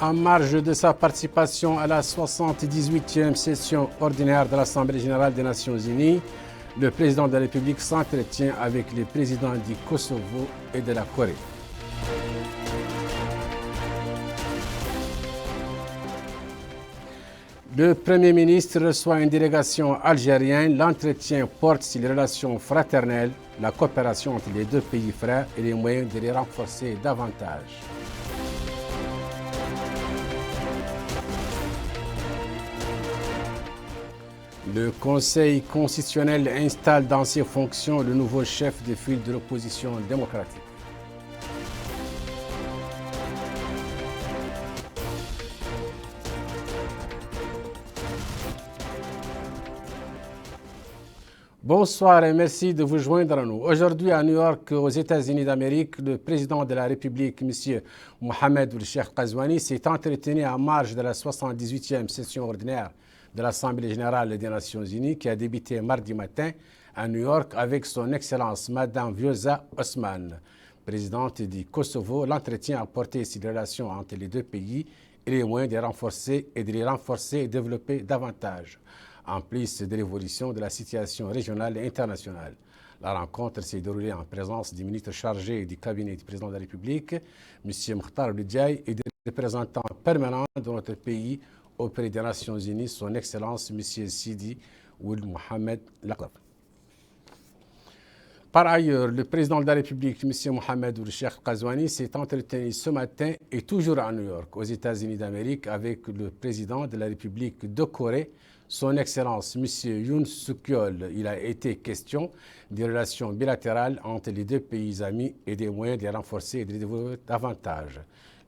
En marge de sa participation à la 78e session ordinaire de l'Assemblée générale des Nations unies, le président de la République s'entretient avec les présidents du Kosovo et de la Corée. Le Premier ministre reçoit une délégation algérienne. L'entretien porte sur les relations fraternelles, la coopération entre les deux pays frères et les moyens de les renforcer davantage. Le Conseil constitutionnel installe dans ses fonctions le nouveau chef de file de l'opposition démocratique. Bonsoir et merci de vous joindre à nous. Aujourd'hui à New York, aux États-Unis d'Amérique, le président de la République, M. Mohamed Ould Cheikh Ghazouani, s'est entretenu en marge de la 78e session ordinaire de l'Assemblée générale des Nations unies qui a débuté mardi matin à New York avec son Excellence Madame Vjosa Osman, présidente du Kosovo. L'entretien a porté sur les relations entre les deux pays et les moyens de les renforcer et développer davantage, en plus de l'évolution de la situation régionale et internationale. La rencontre s'est déroulée en présence du ministre chargé du cabinet du président de la République, M. Mokhtar Ould-Diaye, et des représentants permanents de notre pays auprès des Nations unies, son Excellence M. Sidi Ould Mohamed Laqab. Par ailleurs, le président de la République, M. Mohamed Ould Cheikh Ghazouani, s'est entretenu ce matin et toujours à New York, aux États-Unis d'Amérique, avec le président de la République de Corée, son Excellence M. Yoon Suk-yeol. Il a été question des relations bilatérales entre les deux pays amis et des moyens de les renforcer et de les développer davantage.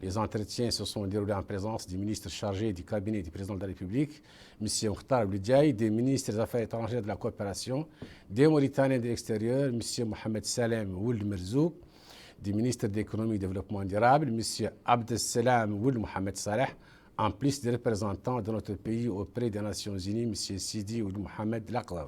Les entretiens se sont déroulés en présence du ministre chargé du cabinet du président de la République, M. Mokhtar Ould-Diaye, des ministres des Affaires étrangères et de la coopération, des Mauritaniens de l'extérieur, M. Mohamed Salem Ould Merzouk, du ministre de l'économie et du développement durable, M. Abdesselam Ould Mohamed Saleh, en plus des représentants de notre pays auprès des Nations unies, M. Sidi Ould Mohamed Laqab.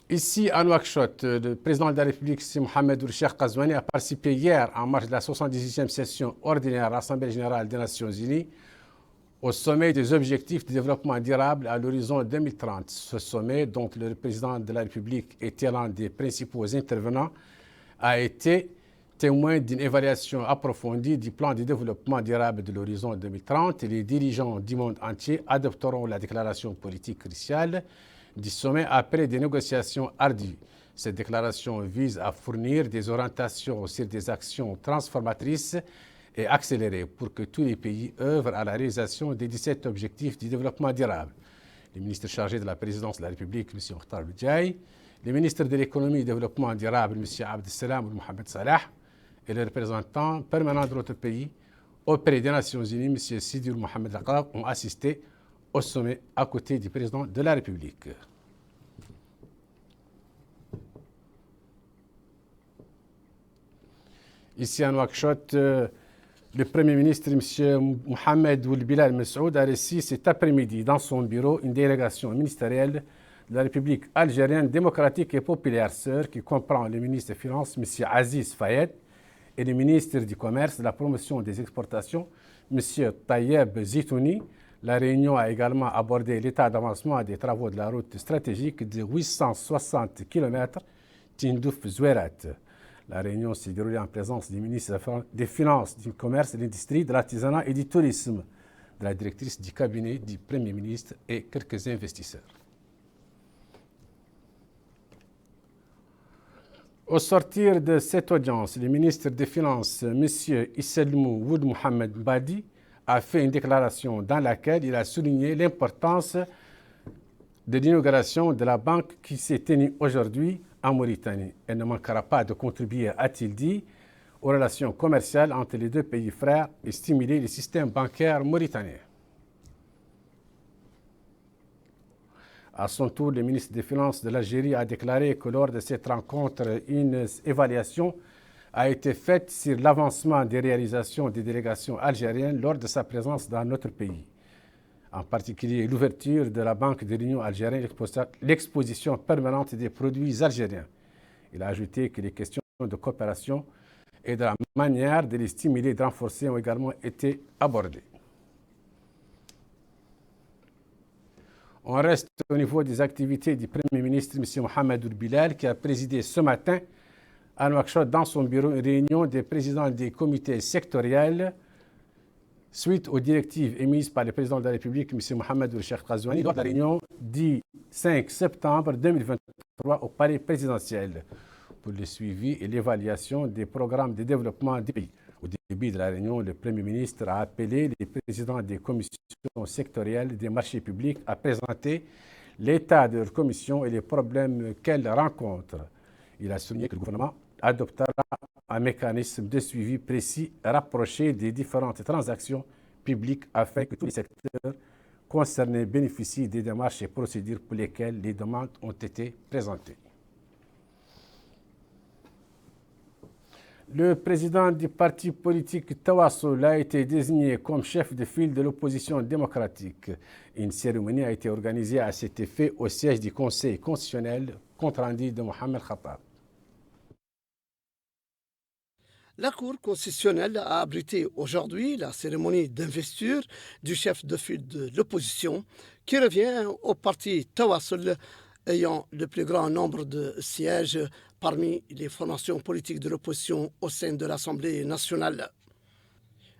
Ici, à Nouakchott, le président de la République, Mohamed Ould Cheikh Ghazouani, a participé hier, en marge de la 78e session ordinaire de l'Assemblée générale des Nations unies, au sommet des objectifs de développement durable à l'horizon 2030. Ce sommet, dont le président de la République était l'un des principaux intervenants, a été témoin d'une évaluation approfondie du plan de développement durable de l'horizon 2030. Et les dirigeants du monde entier adopteront la déclaration politique cruciale du sommet après des négociations ardues. Cette déclaration vise à fournir des orientations sur des actions transformatrices et accélérées pour que tous les pays œuvrent à la réalisation des 17 objectifs du développement durable. Le ministre chargé de la présidence de la République, M. Mokhtar Ould-Diaye, le ministre de l'économie et du développement durable, M. Abdesselam Ould Mohamed Saleh, et les représentants permanents de notre pays auprès des Nations unies, M. Sidi Ould Mohamed Laqab, ont assisté au sommet à côté du président de la République. Ici à Nouakchott, le Premier ministre, M. Mohamed Ould Bilal Messoud, a reçu cet après-midi dans son bureau une délégation ministérielle de la République algérienne démocratique et populaire sœur qui comprend le ministre des Finances, M. Aziz Fayed, et le ministre du Commerce et de la Promotion des Exportations, M. Tayeb Zitouni. La réunion a également abordé l'état d'avancement des travaux de la route stratégique de 860 km Tindouf-Zouerat. La réunion s'est déroulée en présence du ministre des Finances, du Commerce, de l'Industrie, de l'Artisanat et du Tourisme, de la directrice du cabinet du Premier ministre et quelques investisseurs. Au sortir de cette audience, le ministre des Finances, M. Isselmou Ould Mohamed Badi, a fait une déclaration dans laquelle il a souligné l'importance de l'inauguration de la banque qui s'est tenue aujourd'hui en Mauritanie. Elle ne manquera pas de contribuer, a-t-il dit, aux relations commerciales entre les deux pays frères et stimuler le système bancaire mauritanien. À son tour, le ministre des Finances de l'Algérie a déclaré que lors de cette rencontre, une évaluation a été faite sur l'avancement des réalisations des délégations algériennes lors de sa présence dans notre pays. En particulier, l'ouverture de la Banque de l'Union algérienne, l'exposition permanente des produits algériens. Il a ajouté que les questions de coopération et de la manière de les stimuler et de renforcer ont également été abordés. On reste au niveau des activités du Premier ministre, M. Mohamed Ould Bilal, qui a présidé ce matin à Nouakchott, dans son bureau, une réunion des présidents des comités sectoriels suite aux directives émises par le président de la République, M. Mohamed Ould Ghazouani, lors de la réunion du 5 septembre 2023 au palais présidentiel pour le suivi et l'évaluation des programmes de développement du pays. Au début de la réunion, le Premier ministre a appelé les présidents des commissions sectorielles des marchés publics à présenter l'état de leur commission et les problèmes qu'elles rencontrent. Il a souligné que le gouvernement adoptera un mécanisme de suivi précis rapproché des différentes transactions publiques afin que tous les secteurs concernés bénéficient des démarches et procédures pour lesquelles les demandes ont été présentées. Le président du parti politique Tawassul a été désigné comme chef de file de l'opposition démocratique. Une cérémonie a été organisée à cet effet au siège du Conseil constitutionnel, compte rendu de Mohamed Khattab. La Cour constitutionnelle a abrité aujourd'hui la cérémonie d'investiture du chef de file de l'opposition qui revient au parti Tawassul ayant le plus grand nombre de sièges parmi les formations politiques de l'opposition au sein de l'Assemblée nationale.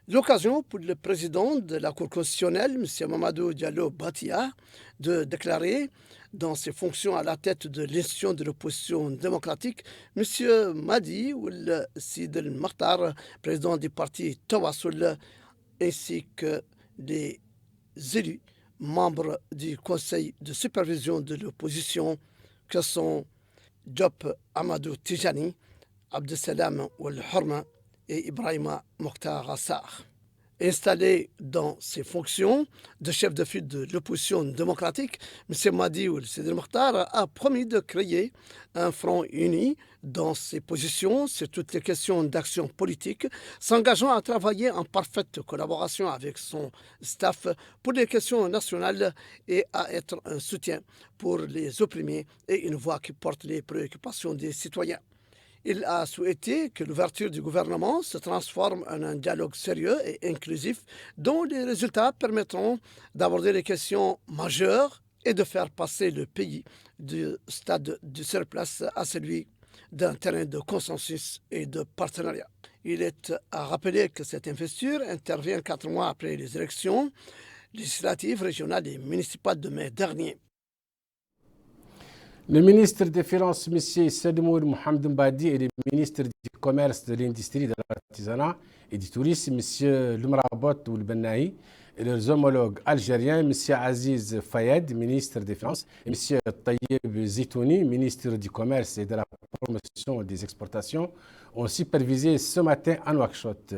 L'occasion pour le président de la Cour constitutionnelle, M. Mamadou Diallo Batia, de déclarer dans ses fonctions à la tête de l'institution de l'opposition démocratique, M. Madi Ould Sid El Makhtar, président du parti Tawassul, ainsi que les élus membres du conseil de supervision de l'opposition que sont Diop Amadou Tijani, Abdesalam Ould Horma et Ibrahima Mokhtar Assar. Installé dans ses fonctions de chef de file de l'opposition démocratique, M. Madi Ould Sid El Makhtar a promis de créer un front uni dans ses positions sur toutes les questions d'action politique, s'engageant à travailler en parfaite collaboration avec son staff pour les questions nationales et à être un soutien pour les opprimés et une voix qui porte les préoccupations des citoyens. Il a souhaité que l'ouverture du gouvernement se transforme en un dialogue sérieux et inclusif dont les résultats permettront d'aborder les questions majeures et de faire passer le pays du stade du surplace à celui d'un terrain de consensus et de partenariat. Il est à rappeler que cette investiture intervient 4 mois après les élections législatives, régionales et municipales de mai dernier. Le ministre des Finances, M. Sedemour Mohamed Mbadi, et le ministre du Commerce, de l'Industrie, de l'Artisanat et du Tourisme, M. Lumrabot Ould Bennahi, et leurs homologues algériens, M. Aziz Fayed, ministre des Finances, et M. Taïeb Zitouni, ministre du Commerce et de la Promotion des Exportations, ont supervisé ce matin à Nouakchott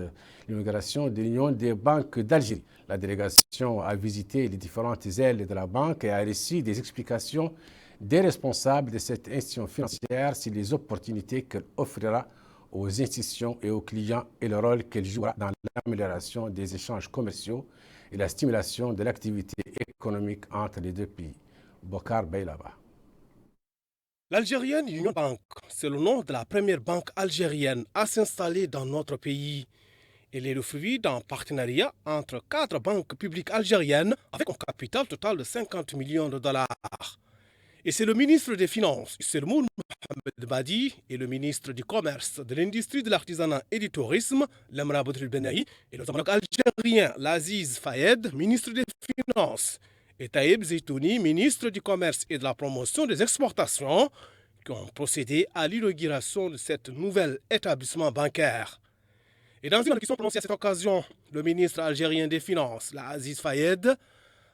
l'inauguration de l'Union des banques d'Algérie. La délégation a visité les différentes ailes de la banque et a reçu des explications des responsables de cette institution financière sur les opportunités qu'elle offrira aux institutions et aux clients et le rôle qu'elle jouera dans l'amélioration des échanges commerciaux et la stimulation de l'activité économique entre les deux pays. Bokar Beylaba. L'Algérienne Union Bank, c'est le nom de la première banque algérienne à s'installer dans notre pays. Elle est le fruit d'un partenariat entre 4 banques publiques algériennes avec un capital total de 50 millions de dollars. Et c'est le ministre des Finances, Sedemour Mohamed Mbadi, et le ministre du Commerce, de l'Industrie, de l'Artisanat et du Tourisme, Lumrabot Ould Bennahi, et le homologue algérien, Aziz Fayed, ministre des Finances, et Taïeb Zitouni, ministre du Commerce et de la Promotion des Exportations, qui ont procédé à l'inauguration de cet nouvel établissement bancaire. Et dans une allocution prononcée à cette occasion, le ministre algérien des Finances, Aziz Fayed,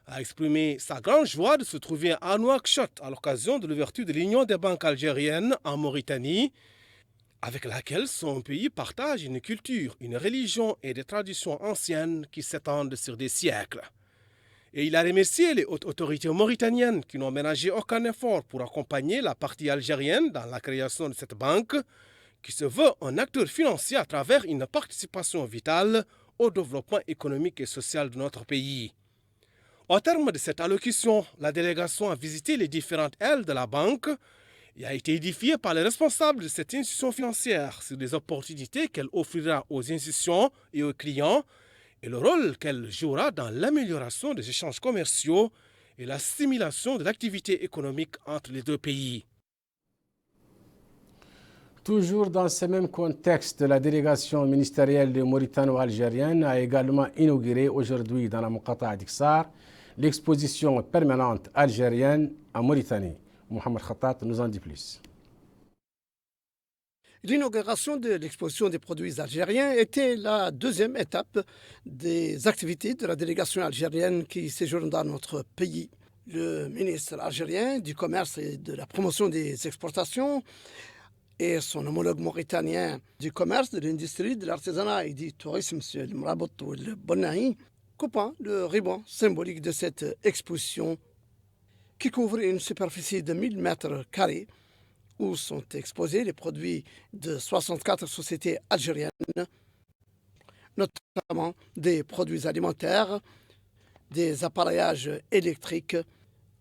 a exprimé sa grande joie de se trouver à Nouakchott à l'occasion de l'ouverture de l'Union des banques algériennes en Mauritanie, avec laquelle son pays partage une culture, une religion et des traditions anciennes qui s'étendent sur des siècles. Et il a remercié les hautes autorités mauritaniennes qui n'ont ménagé aucun effort pour accompagner la partie algérienne dans la création de cette banque, qui se veut un acteur financier à travers une participation vitale au développement économique et social de notre pays. Au terme de cette allocution, la délégation a visité les différentes ailes de la banque et a été édifiée par les responsables de cette institution financière sur les opportunités qu'elle offrira aux institutions et aux clients et le rôle qu'elle jouera dans l'amélioration des échanges commerciaux et la stimulation de l'activité économique entre les deux pays. Toujours dans ce même contexte, la délégation ministérielle mauritano-algérienne a également inauguré aujourd'hui dans la Muqata'a d'Iksar l'exposition permanente algérienne en Mauritanie. Mohamed Khattat nous en dit plus. L'inauguration de l'exposition des produits algériens était la deuxième étape des activités de la délégation algérienne qui séjourne dans notre pays. Le ministre algérien du Commerce et de la Promotion des Exportations et son homologue mauritanien du Commerce, de l'Industrie, de l'Artisanat et du Tourisme, M. Mrabout Bonnahi, coupant le ruban symbolique de cette exposition qui couvre une superficie de 1000 mètres carrés où sont exposés les produits de 64 sociétés algériennes, notamment des produits alimentaires, des appareillages électriques,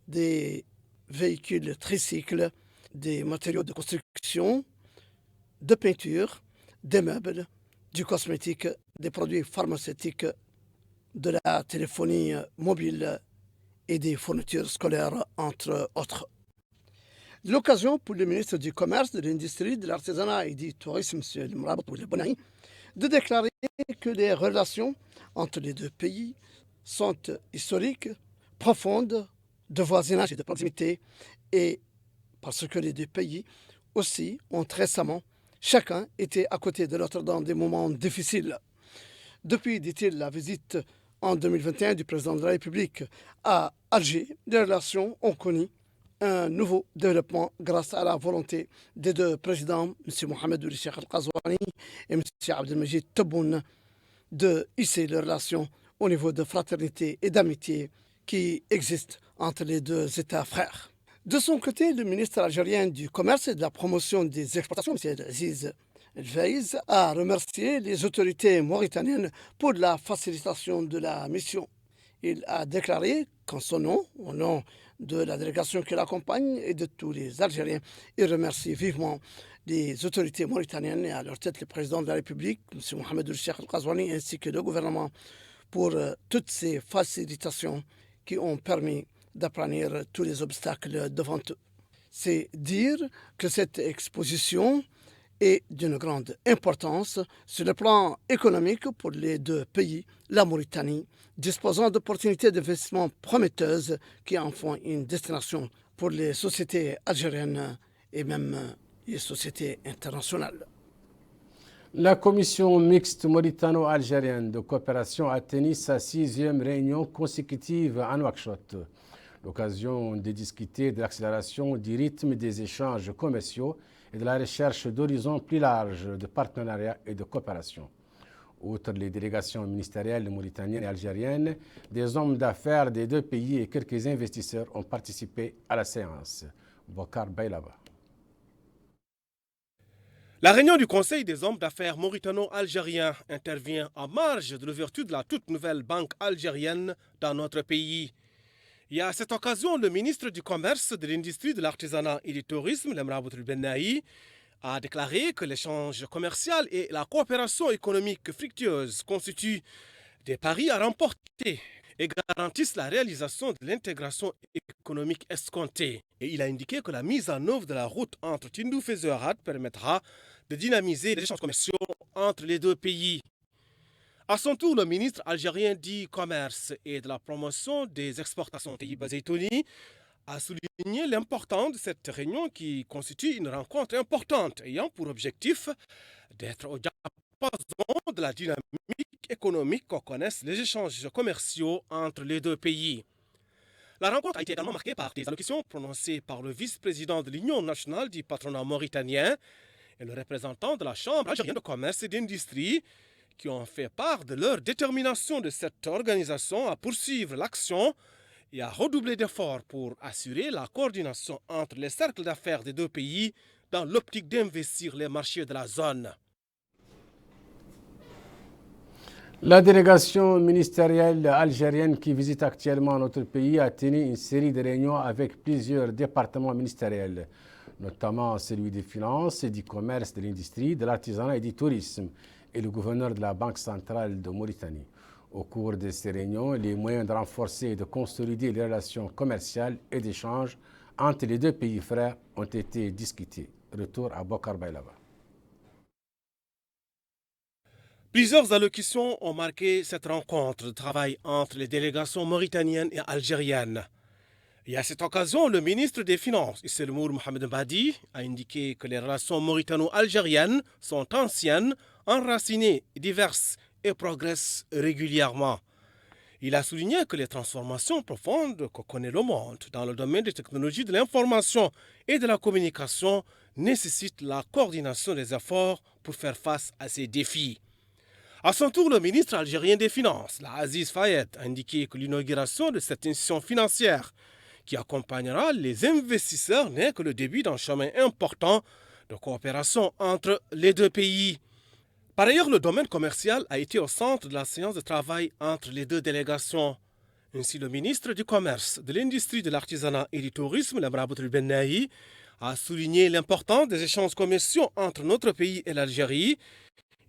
des véhicules tricycles, des matériaux de construction, de peinture, des meubles, du cosmétique, des produits pharmaceutiques, de la téléphonie mobile et des fournitures scolaires, entre autres. L'occasion pour le ministre du Commerce, de l'Industrie, de l'Artisanat et du Tourisme, M. Mrabout Bonnahi, de déclarer que les relations entre les deux pays sont historiques, profondes, de voisinage et de proximité, et parce que les deux pays aussi ont récemment chacun été à côté de l'autre dans des moments difficiles. Depuis, dit-il, la visite en 2021 du président de la République à Alger, les relations ont connu un nouveau développement grâce à la volonté des deux présidents, M. Mohamed Ould Cheikh Al Ghazouani et M. Abdelmajid Tebboune, de hisser les relations au niveau de fraternité et d'amitié qui existent entre les deux États frères. De son côté, le ministre algérien du Commerce et de la Promotion des Exportations, M. Aziz El Faiz, a remercié les autorités mauritaniennes pour la facilitation de la mission. Il a déclaré qu'en son nom, au nom de la délégation qui l'accompagne et de tous les Algériens, il remercie vivement les autorités mauritaniennes et à leur tête le président de la République, M. Mohamed Ould Cheikh Al Ghazouani, ainsi que le gouvernement pour toutes ces facilitations qui ont permis d'aplanir tous les obstacles devant eux. C'est dire que cette exposition est d'une grande importance sur le plan économique pour les deux pays, la Mauritanie, disposant d'opportunités d'investissement prometteuses qui en font une destination pour les sociétés algériennes et même les sociétés internationales. La commission mixte mauritano-algérienne de coopération a tenu sa 6e réunion consécutive à Nouakchott. L'occasion de discuter de l'accélération du rythme des échanges commerciaux et de la recherche d'horizons plus larges de partenariat et de coopération. Outre les délégations ministérielles mauritaniennes et algériennes, des hommes d'affaires des deux pays et quelques investisseurs ont participé à la séance. Bokar Baylaba. La réunion du Conseil des hommes d'affaires mauritano-algériens intervient en marge de l'ouverture de la toute nouvelle banque algérienne dans notre pays. Et à cette occasion, le ministre du Commerce, de l'Industrie, de l'Artisanat et du Tourisme, Mrabout Bonnahi, a déclaré que l'échange commercial et la coopération économique fructueuse constituent des paris à remporter et garantissent la réalisation de l'intégration économique escomptée. Et il a indiqué que la mise en œuvre de la route entre Tindouf et Zouarate permettra de dynamiser les échanges commerciaux entre les deux pays. À son tour, le ministre algérien du Commerce et de la Promotion des Exportations, Tayib Zeitouni, a souligné l'importance de cette réunion qui constitue une rencontre importante ayant pour objectif d'être au diapason de la dynamique économique qu'on connaisse les échanges commerciaux entre les deux pays. La rencontre a été également marquée par des allocutions prononcées par le vice-président de l'Union nationale du patronat mauritanien et le représentant de la Chambre algérienne de commerce et d'industrie, qui ont fait part de leur détermination de cette organisation à poursuivre l'action et à redoubler d'efforts pour assurer la coordination entre les cercles d'affaires des deux pays dans l'optique d'investir les marchés de la zone. La délégation ministérielle algérienne qui visite actuellement notre pays a tenu une série de réunions avec plusieurs départements ministériels. notamment celui des finances, du commerce, de l'industrie, de l'artisanat et du tourisme, et le gouverneur de la Banque centrale de Mauritanie. Au cours de ces réunions, les moyens de renforcer et de consolider les relations commerciales et d'échange entre les deux pays frères ont été discutés. Retour à Bokar Baylava. Plusieurs allocutions ont marqué cette rencontre de travail entre les délégations mauritaniennes et algériennes. Et à cette occasion, le ministre des Finances, Isselmour Mohamed Badi, a indiqué que les relations mauritano-algériennes sont anciennes, enracinées, diverses et progressent régulièrement. Il a souligné que les transformations profondes que connaît le monde dans le domaine des technologies de l'information et de la communication nécessitent la coordination des efforts pour faire face à ces défis. À son tour, le ministre algérien des Finances, Aziz Fayed, a indiqué que l'inauguration de cette institution financière qui accompagnera les investisseurs n'est que le début d'un chemin important de coopération entre les deux pays. Par ailleurs, le domaine commercial a été au centre de la séance de travail entre les deux délégations. Ainsi, le ministre du Commerce, de l'Industrie, de l'Artisanat et du Tourisme, Lamrabout El-Bennahi, a souligné l'importance des échanges commerciaux entre notre pays et l'Algérie,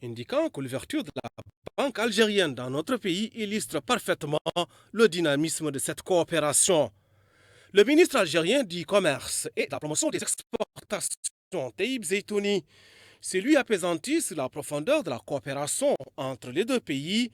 indiquant que l'ouverture de la banque algérienne dans notre pays illustre parfaitement le dynamisme de cette coopération. Le ministre algérien du Commerce et de la promotion des exportations, Taïb Zeitouni, s'est lui apaisanti sur la profondeur de la coopération entre les deux pays,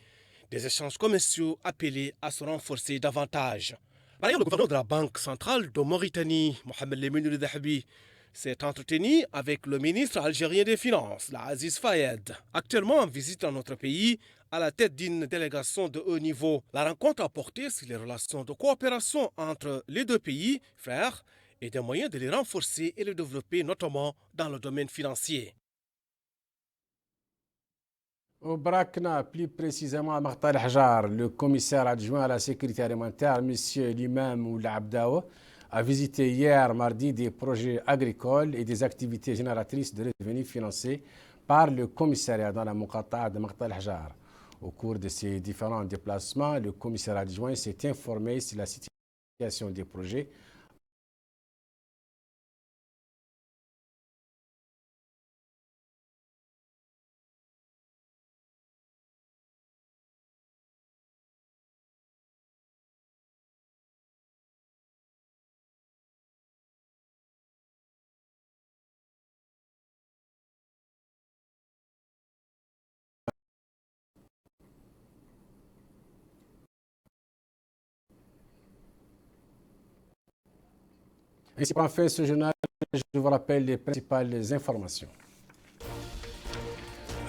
des échanges commerciaux appelés à se renforcer davantage. Par ailleurs, le gouverneur de la Banque centrale de Mauritanie, Mohamed Lemine Dahabi, s'est entretenu avec le ministre algérien des Finances, Aziz Fayed, actuellement en visite dans notre pays à la tête d'une délégation de haut niveau. La rencontre a porté sur les relations de coopération entre les deux pays frères et des moyens de les renforcer et les développer, notamment dans le domaine financier. Au Brakna, plus précisément à Martal Hajar, le commissaire adjoint à la sécurité alimentaire, M. Limam Oulabdaou, a visité hier mardi des projets agricoles et des activités génératrices de revenus financés par le commissariat dans la Muqatta'a de Martal Hajar. Au cours de ces différents déplacements, le commissaire adjoint s'est informé sur la situation des projets Ainsi, pour fin ce journal, je vous rappelle les principales informations.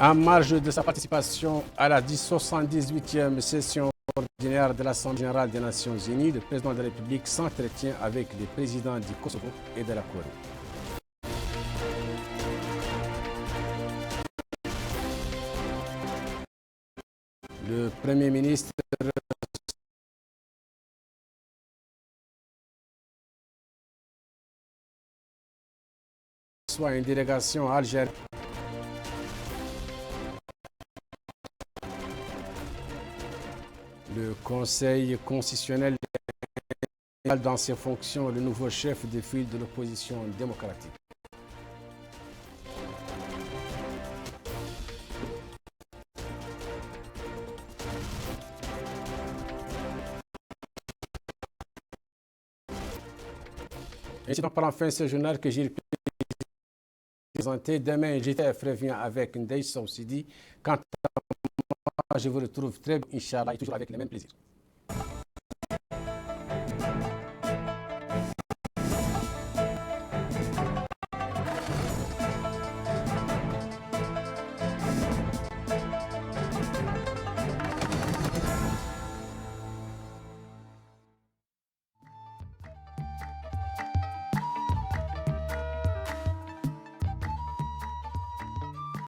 En marge de sa participation à la 78e session ordinaire de l'Assemblée générale des Nations unies, le président de la République s'entretient avec les présidents du Kosovo et de la Corée. Le Premier ministre soit une délégation algérienne. Le Conseil constitutionnel dans ses fonctions le nouveau chef de file de l'opposition démocratique. Et c'est donc par enfin ce journal que j'ai présenté. Demain, GTF revient avec Ndeye Sow Sidi. Quant à moi, je vous retrouve très bien, Inch'Allah, et toujours avec le même plaisir.